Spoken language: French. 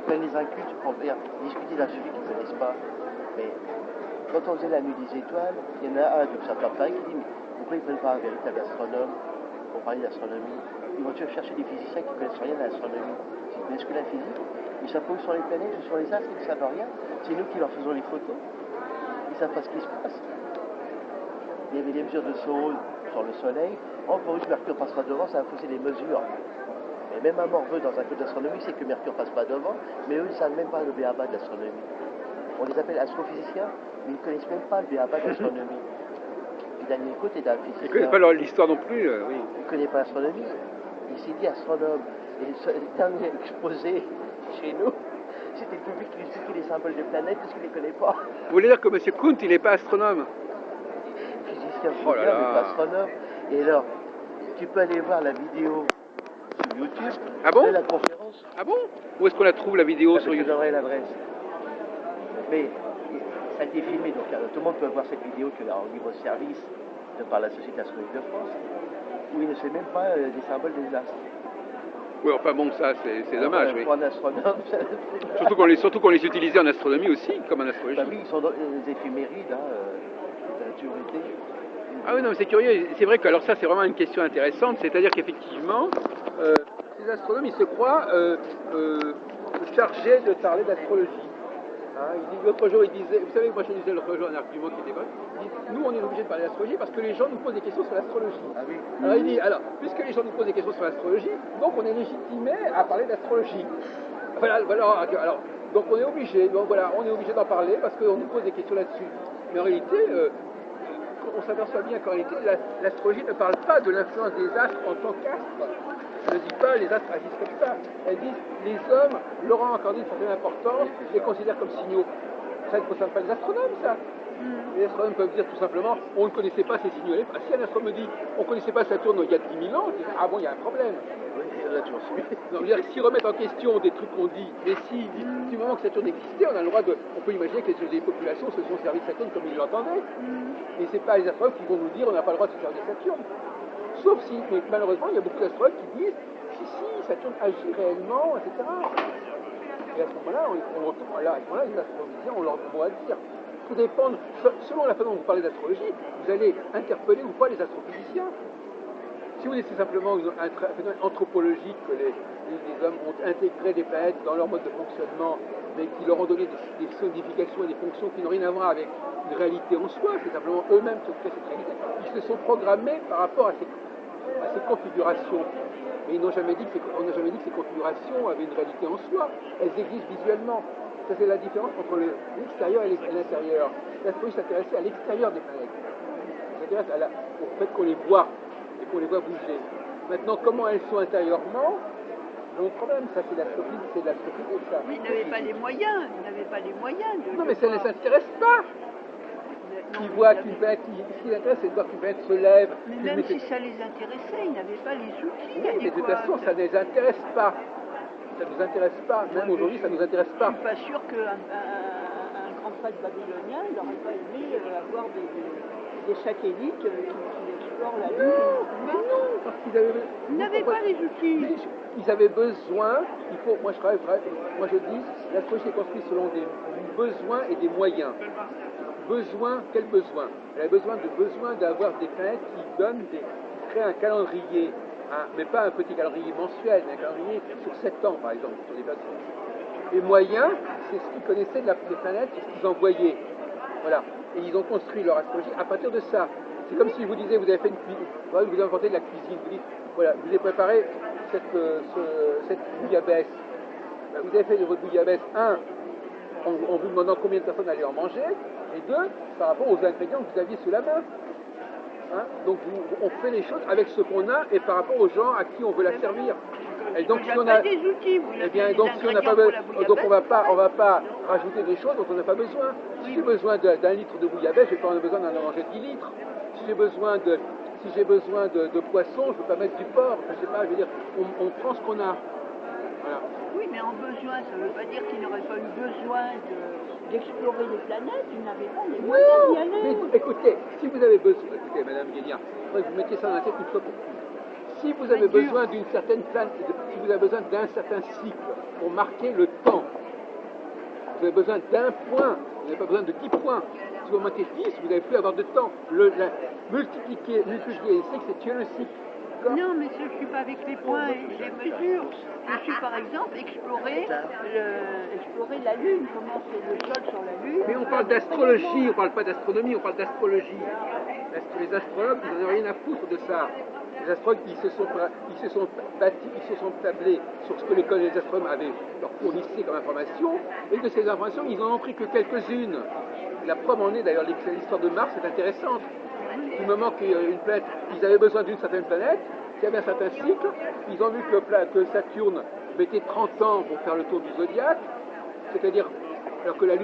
prennent les incultes pour faire discuter d'un sujet qu'ils ne connaissent pas. Mais quand on faisait la nuit des étoiles, il y en a un de certains Paris qui dit mais pourquoi ils ne prennent pas un véritable astronome pour parler d'astronomie? Ils vont chercher des physiciens qui ne connaissent rien à l'astronomie, qui ne connaissent que la physique. Ils savent pas où sont les planètes, où sont les astres, ils ne savent rien. C'est nous qui leur faisons les photos. Ils ne savent pas ce qui se passe. Il y avait des mesures de sonde sur le Soleil. Oh, pour eux, que Mercure passera devant, ça va pousser des mesures. Et même un morveux dans un cours d'astronomie, c'est que Mercure passe pas devant, mais eux, ils ne savent même pas le b.a.-ba de l'astronomie. On les appelle astrophysiciens, mais ils ne connaissent même pas le b.a.-ba de l'astronomie. Puis Daniel Cote est un physicien. Ils ne connaissent pas l'histoire non plus, oui. Il ne connaît pas l'astronomie. Il s'est dit astronome. Et le dernier exposé chez nous, c'était le public qui lui expliquait les symboles des planètes parce qu'il ne les connaît pas. Vous voulez dire que M. Kunt, il n'est pas astronome? Physicien, Oh là là. mais pas astronome. Et alors, tu peux aller voir la vidéo sur YouTube bon de la conférence. Ah bon? Où est-ce qu'on la trouve, la vidéo sur Je YouTube? donnerai l'adresse. Mais ça a été filmé, donc tout le monde peut voir cette vidéo que là en libre service de par la Société astronomique de France, où il ne sait même pas les symboles des astres. Oui, enfin bon, ça c'est dommage, oui. Pour un astronome, Surtout qu'on les utilisait en astronomie aussi, comme en astrologie. Bah oui, ils sont dans les éphémérides, de la théorie. Ah oui, non, mais c'est curieux. C'est vrai que alors ça, c'est vraiment une question intéressante. C'est-à-dire qu'effectivement, ces astronomes, ils se croient chargés de parler d'astrologie. Hein, l'autre jour, il disait, vous savez, moi je disais l'autre jour un argument qui était bon. Il dit, nous, on est obligé de parler d'astrologie parce que les gens nous posent des questions sur l'astrologie. Ah oui. Alors il dit, alors, puisque les gens nous posent des questions sur l'astrologie, donc on est légitimé à parler d'astrologie. Voilà, alors, donc on est obligé, donc voilà, on est obligé d'en parler parce qu'on nous pose des questions là-dessus. Mais en réalité, on s'aperçoit bien qu'en réalité, l'astrologie ne parle pas de l'influence des astres en tant qu'astres. Elle ne dit pas les astres agissent comme ça. Elle dit les hommes leur ont accordé une certaine importance, les considèrent comme signaux. Ça ne concerne pas les astronomes, ça. Les astronomes peuvent dire tout simplement on ne connaissait pas ces signaux-là. Ah, si un astronome me dit on ne connaissait pas Saturne il y a 10 000 ans, je dis ah bon, il y a un problème. S'ils remettent en question des trucs qu'on dit, mais si du moment que Saturne existait, on a le droit de. On peut imaginer que les populations se sont servies de Saturne comme ils l'entendaient. Et c'est pas les astronomes qui vont nous dire on n'a pas le droit de se servir de Saturne. Sauf si, mais malheureusement, il y a beaucoup d'astronomes qui disent si, Saturne agit réellement, etc. Et à ce moment-là, les astrophysiciens ont leur mot à dire. Tout dépend, selon la façon dont vous parlez d'astrologie, vous allez interpeller ou pas les astrophysiciens. Si vous laissez simplement un phénomène anthropologique que les hommes ont intégré des planètes dans leur mode de fonctionnement, mais qui leur ont donné des significations et des fonctions qui n'ont rien à voir avec une réalité en soi, c'est simplement eux-mêmes qui ont créé cette réalité, ils se sont programmés par rapport à ces configurations. Mais on n'a jamais dit que ces configurations avaient une réalité en soi, elles existent visuellement. Ça, c'est la différence entre l'extérieur et l'intérieur. L'astrologie s'intéressait à l'extérieur des planètes. Elle s'intéresse au fait qu'on les voit et qu'on les voit bouger. Maintenant, comment elles sont intérieurement, le problème, ça c'est de l'astrophysique, ça. Mais ils n'avaient pas les moyens, de. Non, mais ça ne les intéresse pas. Ils voient qu'une planète, ce qui les intéresse, c'est de voir qu'une planète se lève. Mais même si ça les intéressait, ils n'avaient pas les outils. Oui, mais de toute façon, ça ne les intéresse pas. Ça ne nous intéresse pas. Même aujourd'hui, ça ne nous intéresse pas. Je ne suis pas sûr qu'un grand prêtre babylonien n'aurait pas aimé avoir des satellites qui explorent la Lune. Mais non, parce qu'ils avaient. Ils n'avaient pas les outils. Ils avaient besoin. Moi, je dis, l'astrologie est construite selon des besoins et des moyens. Quel besoin? Elle a besoin d'avoir des planètes qui créent un calendrier. Mais pas un petit calendrier mensuel, mais un calendrier sur 7 ans, par exemple, sur des bases. Les moyens, c'est ce qu'ils connaissaient des planètes, c'est ce qu'ils envoyaient. Voilà. Et ils ont construit leur astrologie à partir de ça. C'est comme si je vous disais, vous avez fait une cuisine, vous avez inventé de la cuisine, vous dites, voilà, vous avez préparé cette bouillabaisse. Vous avez fait de votre bouillabaisse, en vous demandant combien de personnes allaient en manger, et 2, par rapport aux ingrédients que vous aviez sous la main. Hein? Donc on fait les choses avec ce qu'on a et par rapport aux gens à qui on veut la servir. Et donc si on a des outils, donc on va pas rajouter des choses dont on n'a pas besoin. Si j'ai besoin d'1 litre de bouillabaisse, je vais pas en avoir besoin d'en manger 10 litres. Si j'ai besoin de poisson, je ne veux pas mettre du porc. Je sais pas, je veux dire, on prend ce qu'on a. Voilà. Oui, mais en besoin, ça ne veut pas dire qu'il n'aurait pas eu besoin d'explorer les planètes, ils n'avaient pas les moyens d'y aller. Mais écoutez, si vous avez besoin, écoutez, Madame Guéniard, vous mettez ça dans la tête une fois pour toutes. si vous avez besoin d'une certaine planète, si vous avez besoin d'un certain cycle pour marquer le temps, vous avez besoin d'un point, vous n'avez pas besoin de 10 points. Si vous manquez 10, vous n'allez plus avoir de temps. Multiplier les cycles, c'est tuer le cycle. Non, mais je ne suis pas avec les points et les mesures. Je suis par exemple explorer la Lune, comment c'est le sol sur la Lune. Mais on parle d'astrologie, on ne parle pas d'astronomie, on parle d'astrologie. Les astrologues, ils n'en ont rien à foutre de ça. Les astrologues, ils se sont tablés sur ce que les astronomes leur fournissaient comme information, et de ces informations, ils n'en ont pris que quelques-unes. La preuve en est d'ailleurs, l'histoire de Mars est intéressante. Du moment qu'une planète, ils avaient besoin d'une certaine planète, qui avait un certain cycle, ils ont vu que Saturne mettait 30 ans pour faire le tour du zodiaque, c'est-à-dire, alors que la Lune